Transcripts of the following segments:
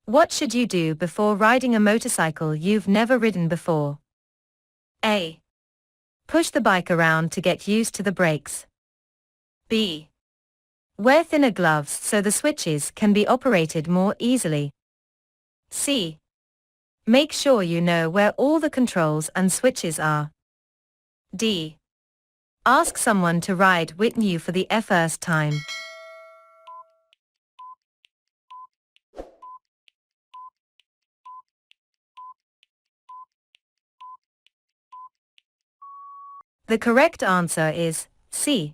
What should you do before riding a motorcycle you've never ridden before? A. Push the bike around to get used to the brakes. B. Wear thinner gloves so the switches can be operated more easily. C. Make sure you know where all the controls and switches are. D. Ask someone to ride with you for the first time. The correct answer is C.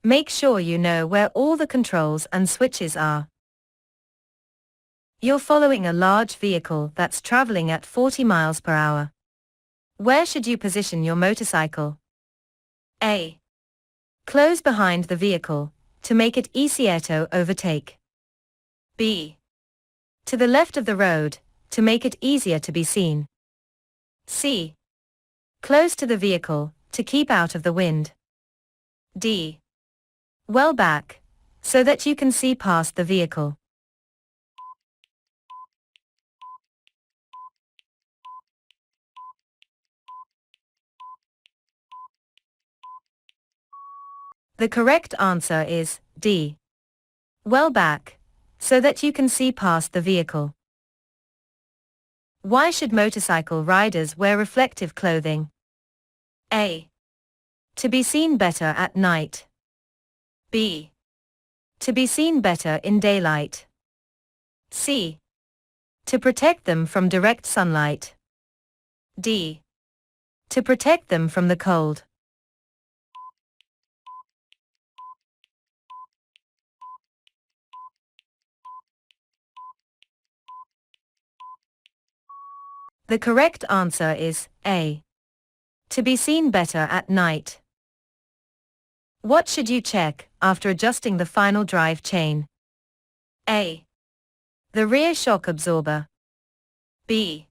Make sure you know where all the controls and switches are. You're following a large vehicle that's traveling at 40 miles per hour. Where should you position your motorcycle? A. Close behind the vehicle, to make it easier to overtake. B. To the left of the road, to make it easier to be seen. C. Close to the vehicle, to keep out of the wind. D. Well back, so that you can see past the vehicle. The correct answer is D. Well back, so that you can see past the vehicle. Why should motorcycle riders wear reflective clothing? A. To be seen better at night. B. To be seen better in daylight. C. To protect them from direct sunlight. D. To protect them from the cold. The correct answer is A. To be seen better at night. What should you check after adjusting the final drive chain? A. The rear shock absorber. B.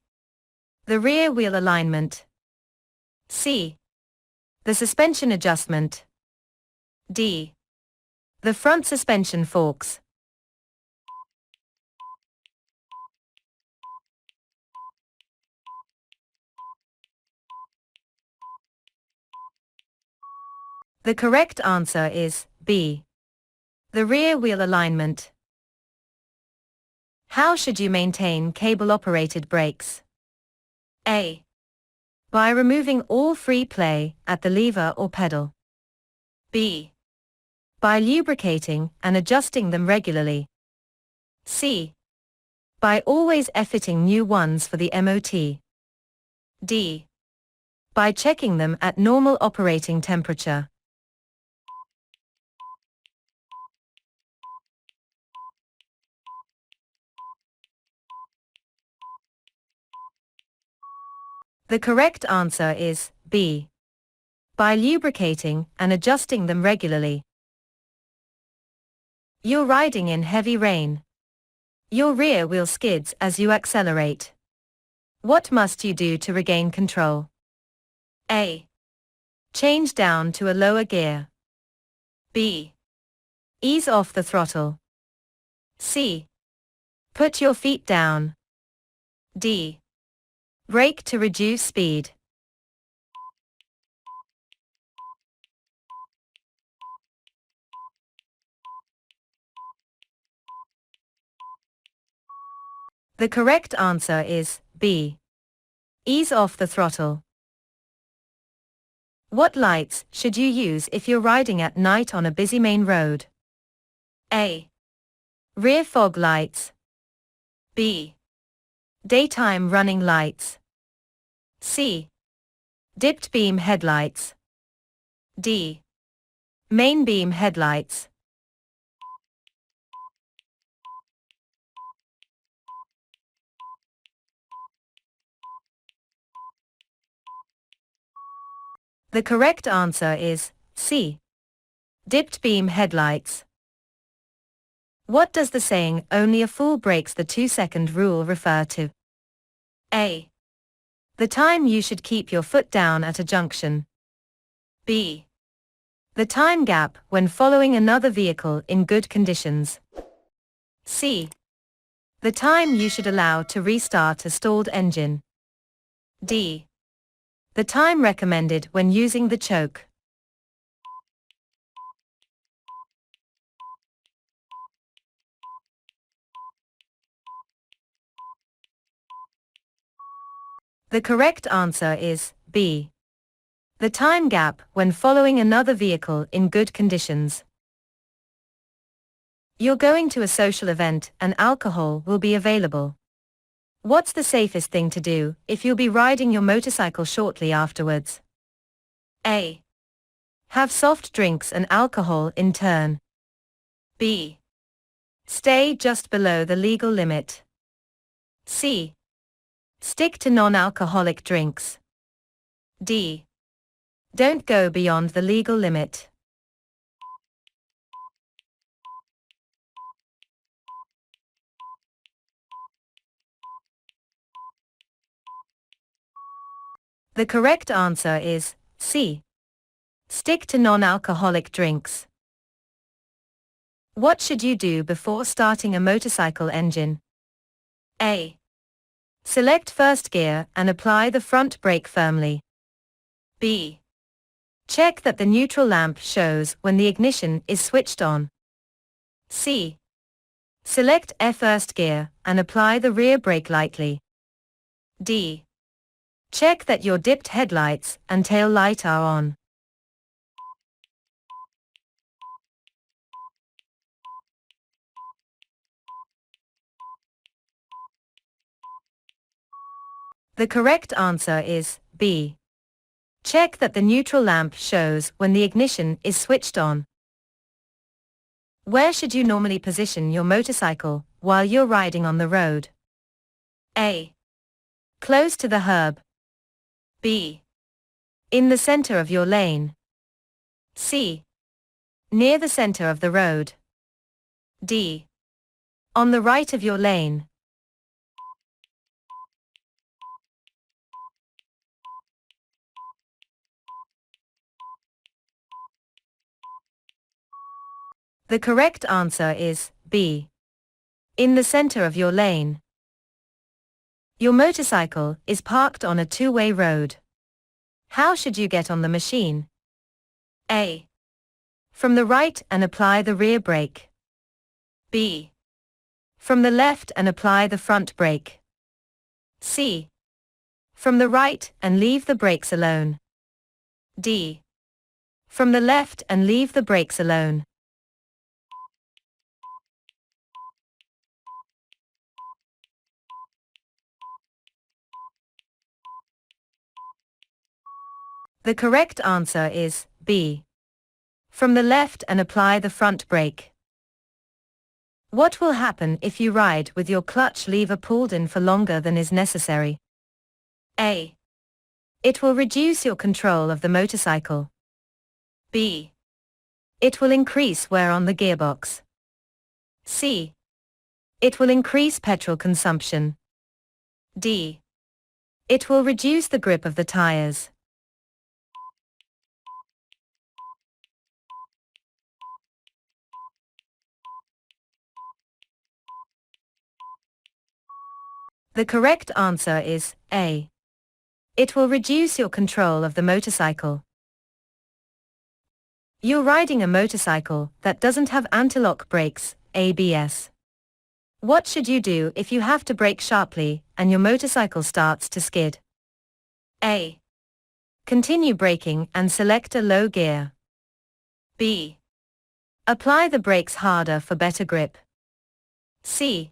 The rear wheel alignment. C. The suspension adjustment. D. The front suspension forks. The correct answer is B. The rear wheel alignment. How should you maintain cable-operated brakes? A. By removing all free play at the lever or pedal. B. By lubricating and adjusting them regularly. C. By always fitting new ones for the MOT. D. By checking them at normal operating temperature. The correct answer is B. By lubricating and adjusting them regularly. You're riding in heavy rain. Your rear wheel skids as you accelerate. What must you do to regain control? A. Change down to a lower gear. B. Ease off the throttle. C. Put your feet down. D. Brake to reduce speed. The correct answer is B. Ease off the throttle. What lights should you use if you're riding at night on a busy main road? A. Rear fog lights. B. Daytime running lights. C. Dipped beam headlights. D. Main beam headlights. The correct answer is C. Dipped beam headlights. What does the saying "only a fool breaks the 2-second rule" refer to? A. The time you should keep your foot down at a junction. B. The time gap when following another vehicle in good conditions. C. The time you should allow to restart a stalled engine. D. The time recommended when using the choke. The correct answer is B. The time gap when following another vehicle in good conditions. You're going to a social event and alcohol will be available. What's the safest thing to do if you'll be riding your motorcycle shortly afterwards? A. Have soft drinks and alcohol in turn. B. Stay just below the legal limit. C. Stick to non-alcoholic drinks. D. Don't go beyond the legal limit. The correct answer is C. Stick to non-alcoholic drinks. What should you do before starting a motorcycle engine? A. Select first gear and apply the front brake firmly. B. Check that the neutral lamp shows when the ignition is switched on. C. Select first gear and apply the rear brake lightly. D. Check that your dipped headlights and tail light are on. The correct answer is B. Check that the neutral lamp shows when the ignition is switched on. Where should you normally position your motorcycle while you're riding on the road? A. Close to the curb. B. In the center of your lane. C. Near the center of the road. D. On the right of your lane. The correct answer is B. In the center of your lane. Your motorcycle is parked on a two-way road. How should you get on the machine? A. From the right and apply the rear brake. B. From the left and apply the front brake. C. From the right and leave the brakes alone. D. From the left and leave the brakes alone. The correct answer is B. From the left and apply the front brake. What will happen if you ride with your clutch lever pulled in for longer than is necessary? A. It will reduce your control of the motorcycle. B. It will increase wear on the gearbox. C. It will increase petrol consumption. D. It will reduce the grip of the tires. The correct answer is A. It will reduce your control of the motorcycle. You're riding a motorcycle that doesn't have anti-lock brakes, ABS. What should you do if you have to brake sharply and your motorcycle starts to skid? A. Continue braking and select a low gear. B. Apply the brakes harder for better grip. C.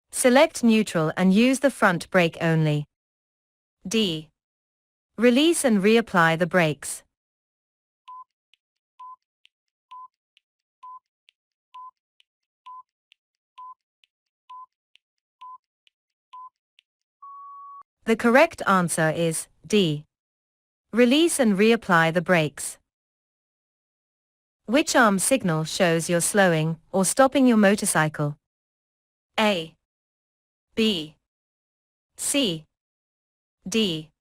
Select neutral and use the front brake only. D. Release and reapply the brakes. The correct answer is D. Release and reapply the brakes. Which arm signal shows you're slowing or stopping your motorcycle? A. B. C. D.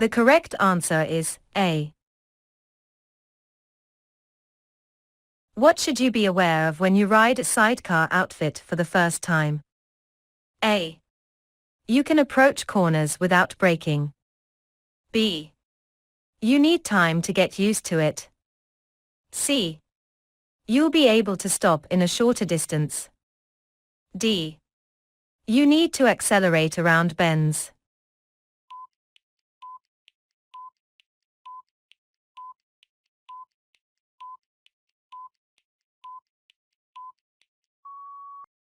The correct answer is A. What should you be aware of when you ride a sidecar outfit for the first time? A. You can approach corners without braking. B. You need time to get used to it. C. You'll be able to stop in a shorter distance. D. You need to accelerate around bends.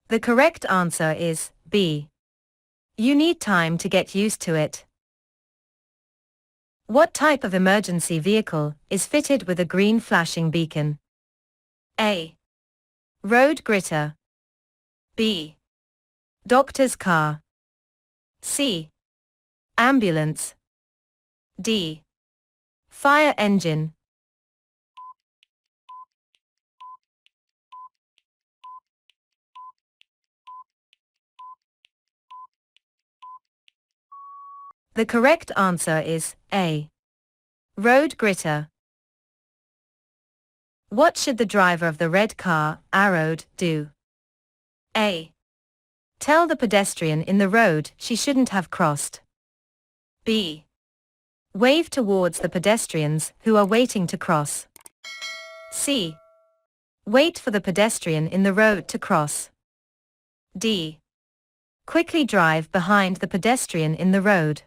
The correct answer is B. You need time to get used to it. What type of emergency vehicle is fitted with a green flashing beacon? A. Road gritter. B. Doctor's car. C. Ambulance. D. Fire engine. The correct answer is A. Road gritter. What should the driver of the red car, arrowed, do? A. Tell the pedestrian in the road she shouldn't have crossed. B. Wave towards the pedestrians who are waiting to cross. C. Wait for the pedestrian in the road to cross. D. Quickly drive behind the pedestrian in the road.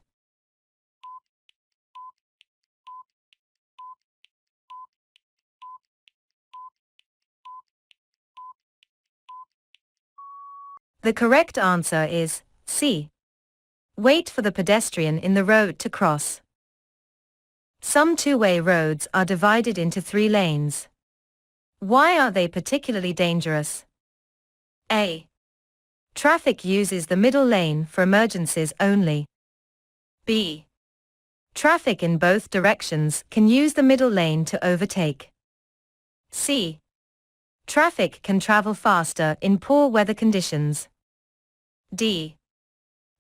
The correct answer is C. Wait for the pedestrian in the road to cross. Some two-way roads are divided into 3 lanes. Why are they particularly dangerous? A. Traffic uses the middle lane for emergencies only. B. Traffic in both directions can use the middle lane to overtake. C. Traffic can travel faster in poor weather conditions. D.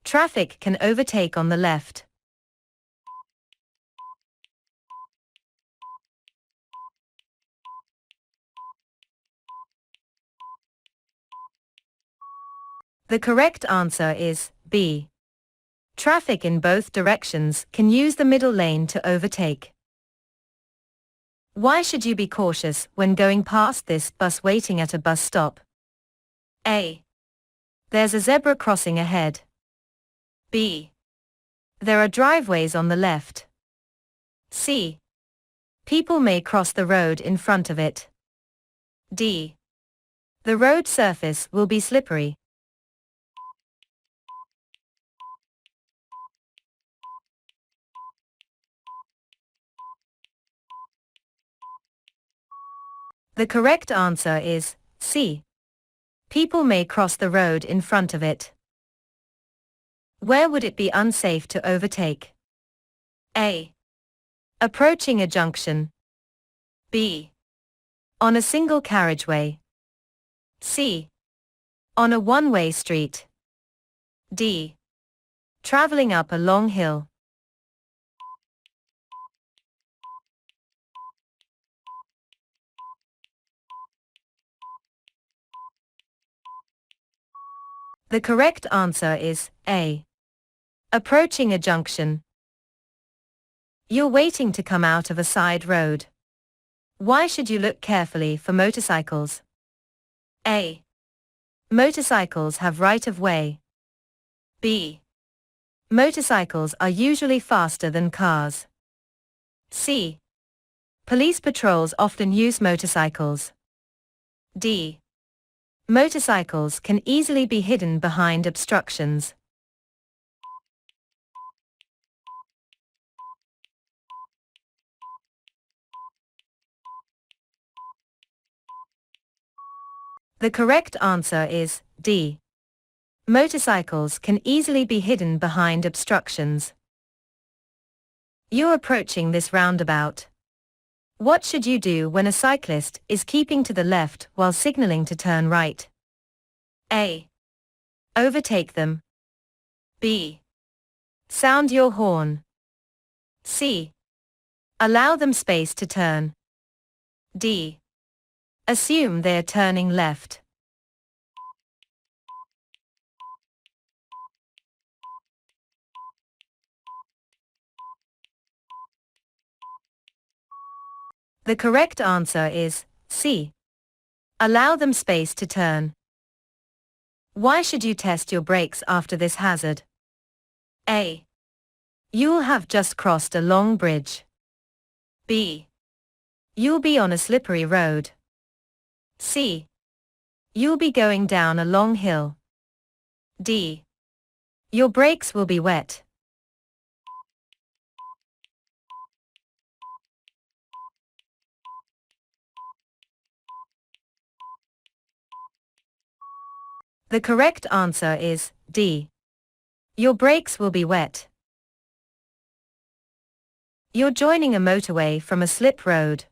Traffic can overtake on the left. The correct answer is B. Traffic in both directions can use the middle lane to overtake. Why should you be cautious when going past this bus waiting at a bus stop? A. There's a zebra crossing ahead. B. There are driveways on the left. C. People may cross the road in front of it. D. The road surface will be slippery. The correct answer is C. People may cross the road in front of it. Where would it be unsafe to overtake? A. Approaching a junction. B. On a single carriageway. C. On a one-way street. D. Traveling up a long hill. The correct answer is A. Approaching a junction. You're waiting to come out of a side road. Why should you look carefully for motorcycles? A. Motorcycles have right of way. B. Motorcycles are usually faster than cars. C. Police patrols often use motorcycles. D. Motorcycles can easily be hidden behind obstructions. The correct answer is D. Motorcycles can easily be hidden behind obstructions. You're approaching this roundabout. What should you do when a cyclist is keeping to the left while signaling to turn right? A. Overtake them. B. Sound your horn. C. Allow them space to turn. D. Assume they are turning left. The correct answer is C. Allow them space to turn. Why should you test your brakes after this hazard? A. You'll have just crossed a long bridge. B. You'll be on a slippery road. C. You'll be going down a long hill. D. Your brakes will be wet. The correct answer is D. Your brakes will be wet. You're joining a motorway from a slip road.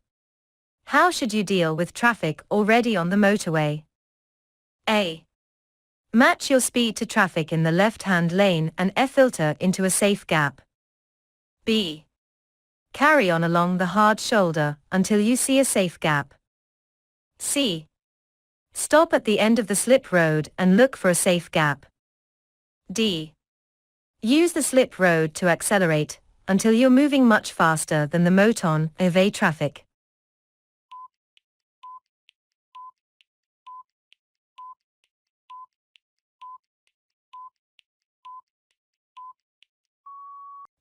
How should you deal with traffic already on the motorway? A. Match your speed to traffic in the left-hand lane and filter into a safe gap. B. Carry on along the hard shoulder until you see a safe gap. C. Stop at the end of the slip road and look for a safe gap. D. Use the slip road to accelerate until you're moving much faster than the moton traffic.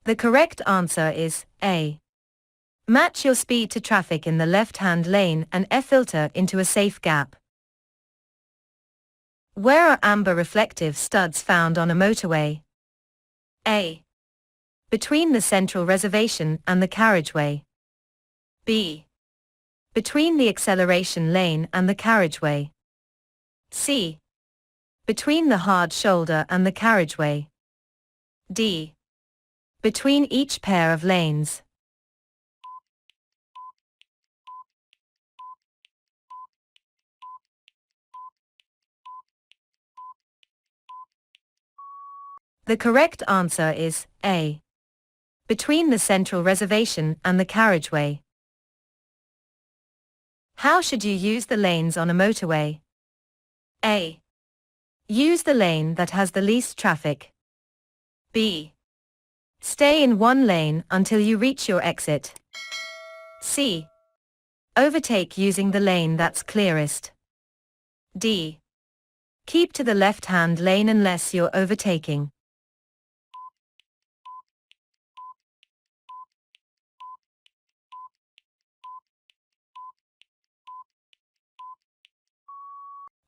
The correct answer is A. Match your speed to traffic in the left-hand lane and filter into a safe gap. Where are amber reflective studs found on a motorway? A. Between the central reservation and the carriageway. B. Between the acceleration lane and the carriageway. C. Between the hard shoulder and the carriageway. D. Between each pair of lanes. The correct answer is A. Between the central reservation and the carriageway. How should you use the lanes on a motorway? A. Use the lane that has the least traffic. B. Stay in one lane until you reach your exit. C. Overtake using the lane that's clearest. D. Keep to the left-hand lane unless you're overtaking.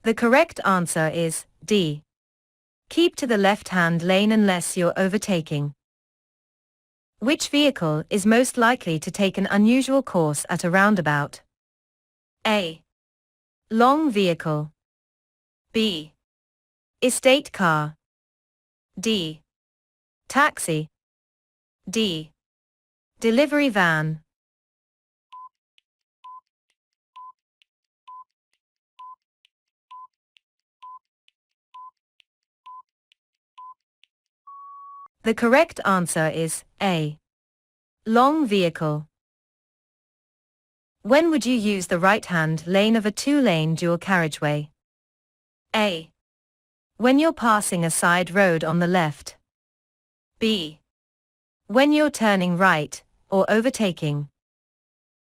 The correct answer is D. Keep to the left-hand lane unless you're overtaking. Which vehicle is most likely to take an unusual course at a roundabout? A. Long vehicle. B. Estate car. D. Taxi. D. Delivery van. The correct answer is A. Long vehicle. When would you use the right-hand lane of a two-lane dual carriageway? A. When you're passing a side road on the left. B. When you're turning right, or overtaking.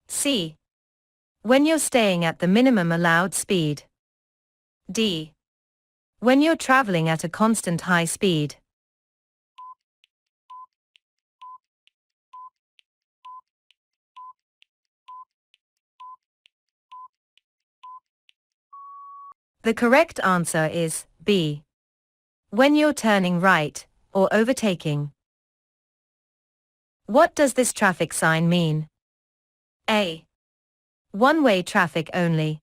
C. When you're staying at the minimum allowed speed. D. When you're traveling at a constant high speed. The correct answer is B. When you're turning right, or overtaking. What does this traffic sign mean? A. One-way traffic only.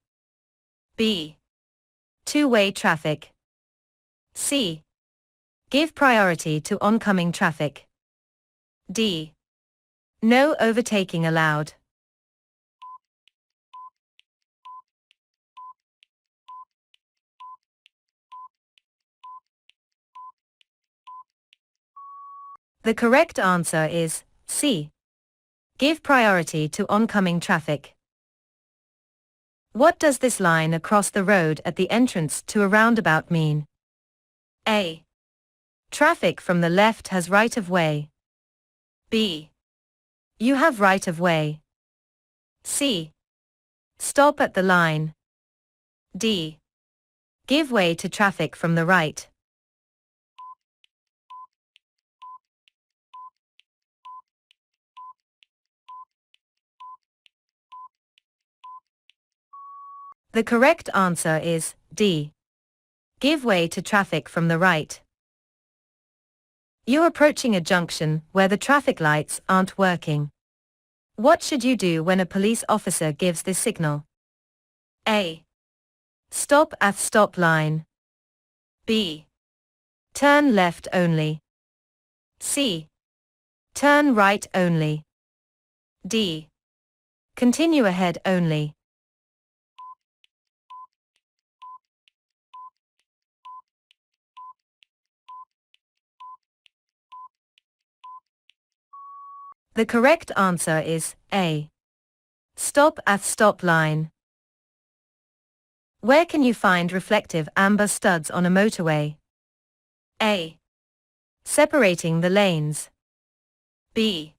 B. Two-way traffic. C. Give priority to oncoming traffic. D. No overtaking allowed. The correct answer is C. Give priority to oncoming traffic. What does this line across the road at the entrance to a roundabout mean? A. Traffic from the left has right of way. B. You have right of way. C. Stop at the line. D. Give way to traffic from the right. The correct answer is D. Give way to traffic from the right. You're approaching a junction where the traffic lights aren't working. What should you do when a police officer gives this signal? A. Stop at stop line. B. Turn left only. C. Turn right only. D. Continue ahead only. The correct answer is A. Stop at stop line. Where can you find reflective amber studs on a motorway? A. Separating the lanes. B.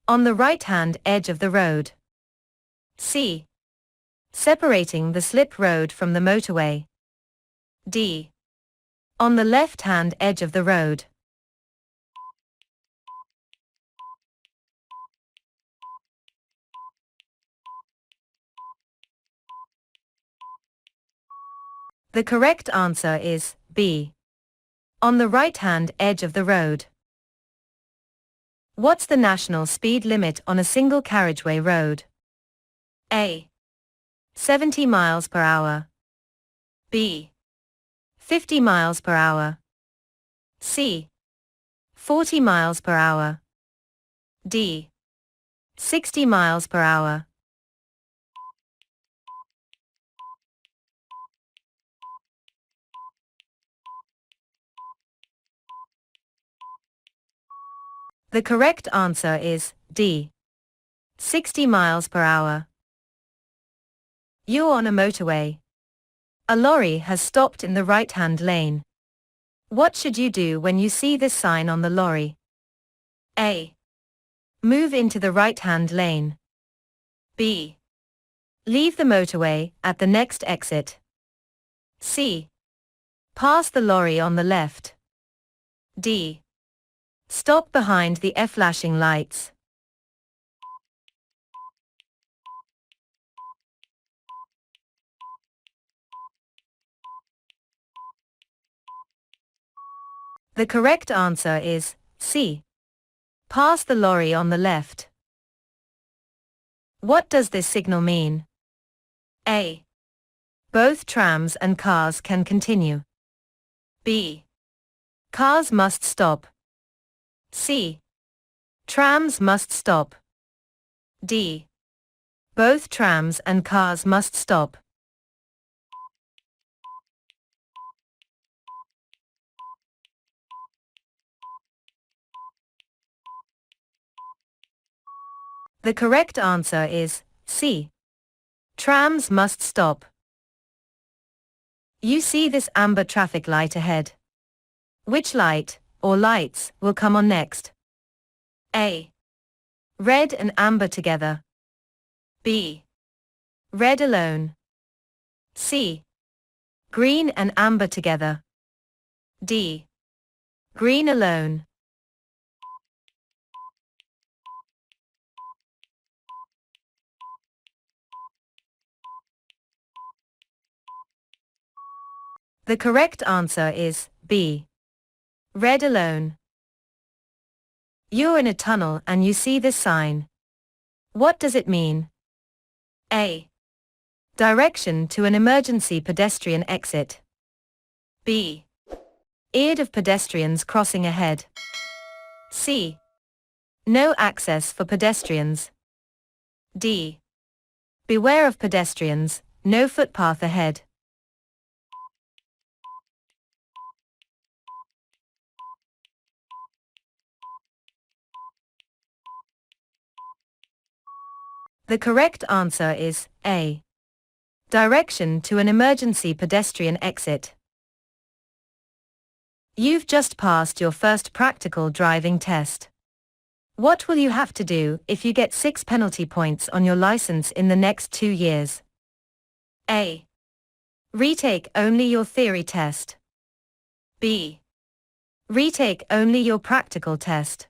On the right-hand edge of the road. C. Separating the slip road from the motorway. D. On the left-hand edge of the road. The correct answer is B. On the right-hand edge of the road. What's the national speed limit on a single carriageway road? A. 70 miles per hour. B. 50 miles per hour. C. 40 miles per hour. D. 60 miles per hour. The correct answer is D. 60 miles per hour. You're on a motorway. A lorry has stopped in the right-hand lane. What should you do when you see this sign on the lorry? A. Move into the right-hand lane. B. Leave the motorway at the next exit. C. Pass the lorry on the left. D. Stop behind the flashing lights. The correct answer is C. Pass the lorry on the left. What does this signal mean? A. Both trams and cars can continue. B. Cars must stop. C. Trams must stop. D. Both trams and cars must stop. The correct answer is C. Trams must stop. You see this amber traffic light ahead. Which light, or lights, will come on next? A. Red and amber together. B. Red alone. C. Green and amber together. D. Green alone. The correct answer is B. Red alone. You're in a tunnel and you see this sign. What does it mean? A. Direction to an emergency pedestrian exit. B. Eared of pedestrians crossing ahead. C. No access for pedestrians. D. Beware of pedestrians, no footpath ahead. The correct answer is A. Direction to an emergency pedestrian exit. You've just passed your first practical driving test. What will you have to do if you get 6 penalty points on your license in the next 2 years? A. Retake only your theory test. B. Retake only your practical test.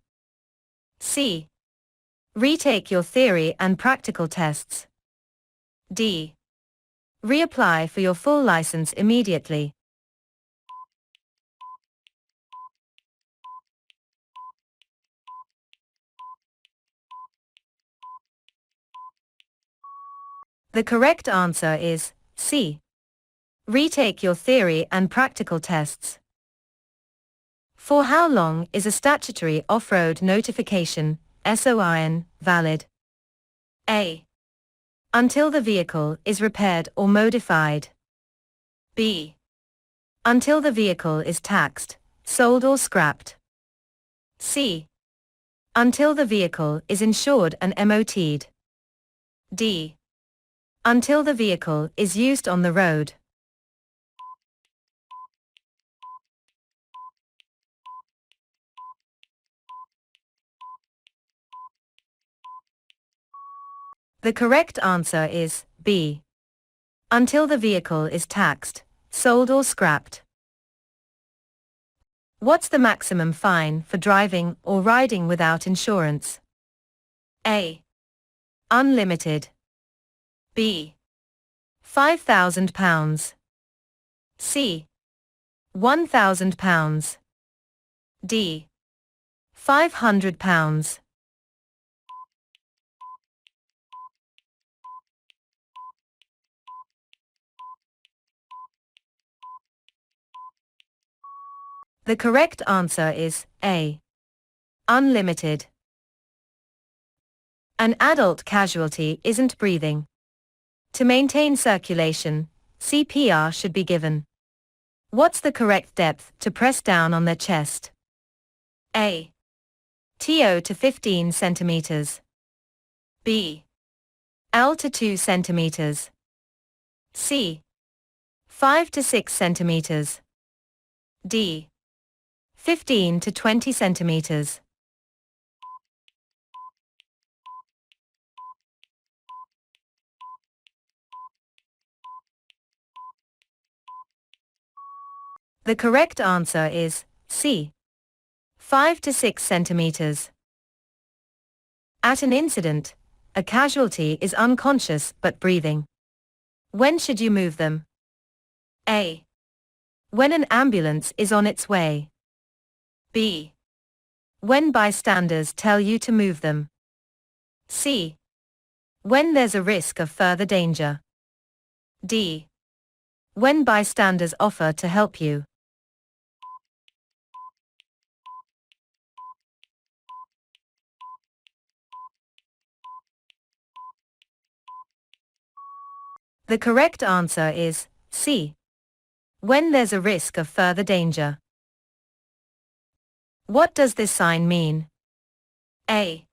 C. Retake your theory and practical tests. D. Reapply for your full license immediately. The correct answer is C. Retake your theory and practical tests. For how long is a statutory off-road notification, SORN, valid? A. Until the vehicle is repaired or modified. B. Until the vehicle is taxed, sold or scrapped. C. Until the vehicle is insured and MOT'd. D. Until the vehicle is used on the road. The correct answer is B. Until the vehicle is taxed, sold or scrapped. What's the maximum fine for driving or riding without insurance? A. Unlimited. B. £5,000. C. £1,000. D. £500. The correct answer is A. Unlimited. An adult casualty isn't breathing. To maintain circulation, CPR should be given. What's the correct depth to press down on their chest? A. TO to 15 centimeters. B. L to 2 centimeters. C. 5 to 6 centimeters. D. 15 to 20 centimeters. The correct answer is C. 5 to 6 centimeters. At an incident, a casualty is unconscious but breathing. When should you move them? A. When an ambulance is on its way. B. When bystanders tell you to move them. C. When there's a risk of further danger. D. When bystanders offer to help you. The correct answer is C. When there's a risk of further danger. What does this sign mean? A.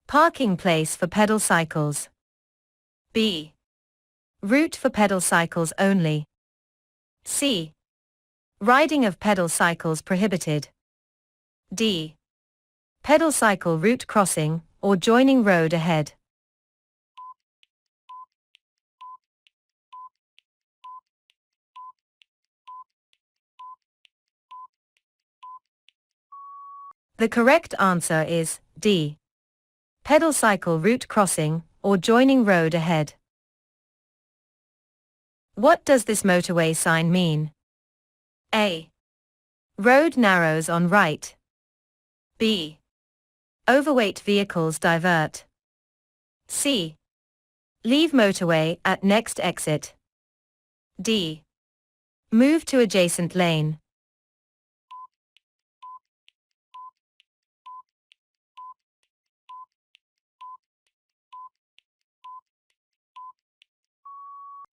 Parking place for pedal cycles. B. Route for pedal cycles only. C. Riding of pedal cycles prohibited. D. Pedal cycle route crossing or joining road ahead. The correct answer is D. Pedal cycle route crossing or joining road ahead. What does this motorway sign mean? A. Road narrows on right. B. Overweight vehicles divert. C. Leave motorway at next exit. D. Move to adjacent lane.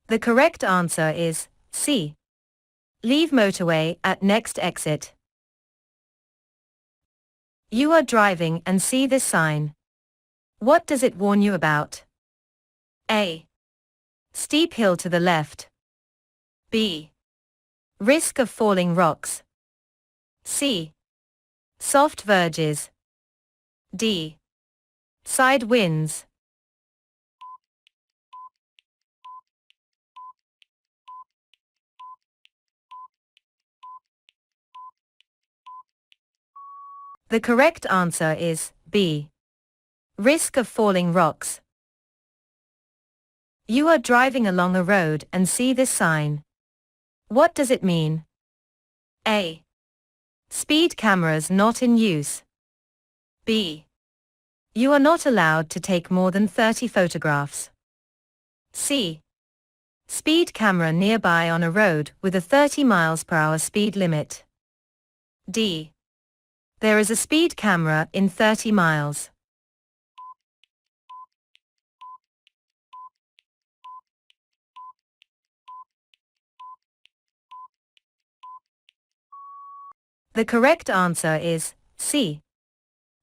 The correct answer is C. Leave motorway at next exit. You are driving and see this sign. What does it warn you about? A. Steep hill to the left. B. Risk of falling rocks. C. Soft verges. D. Side winds. The correct answer is B. Risk of falling rocks. You are driving along a road and see this sign. What does it mean? A. Speed cameras not in use. B. You are not allowed to take more than 30 photographs. C. Speed camera nearby on a road with a 30 miles per hour speed limit. D. There is a speed camera in 30 miles. The correct answer is C.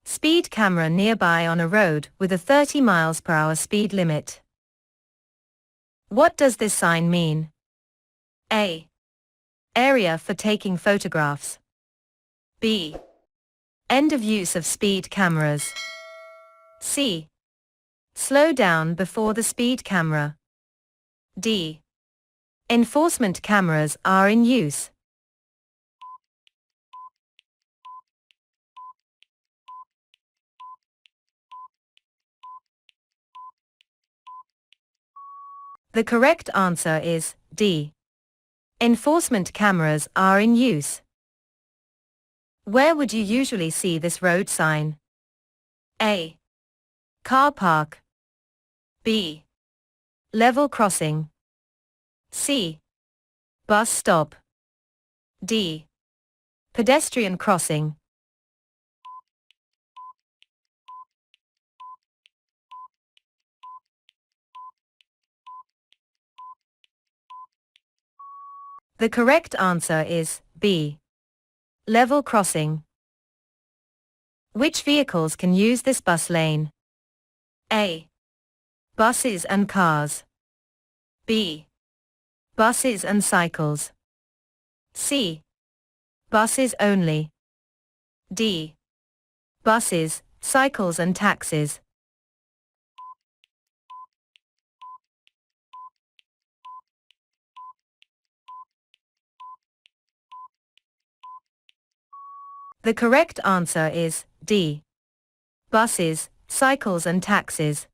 Speed camera nearby on a road with a 30 miles per hour speed limit. What does this sign mean? A. Area for taking photographs. B. End of use of speed cameras. C. Slow down before the speed camera. D. Enforcement cameras are in use. The correct answer is D. Enforcement cameras are in use. Where would you usually see this road sign? A. Car park. B. Level crossing. C. Bus stop. D. Pedestrian crossing. The correct answer is B. Level crossing. Which vehicles can use this bus lane? A. Buses and cars. B. Buses and cycles. C. Buses only. D. Buses, cycles and taxis. The correct answer is D. Buses, cycles and taxis.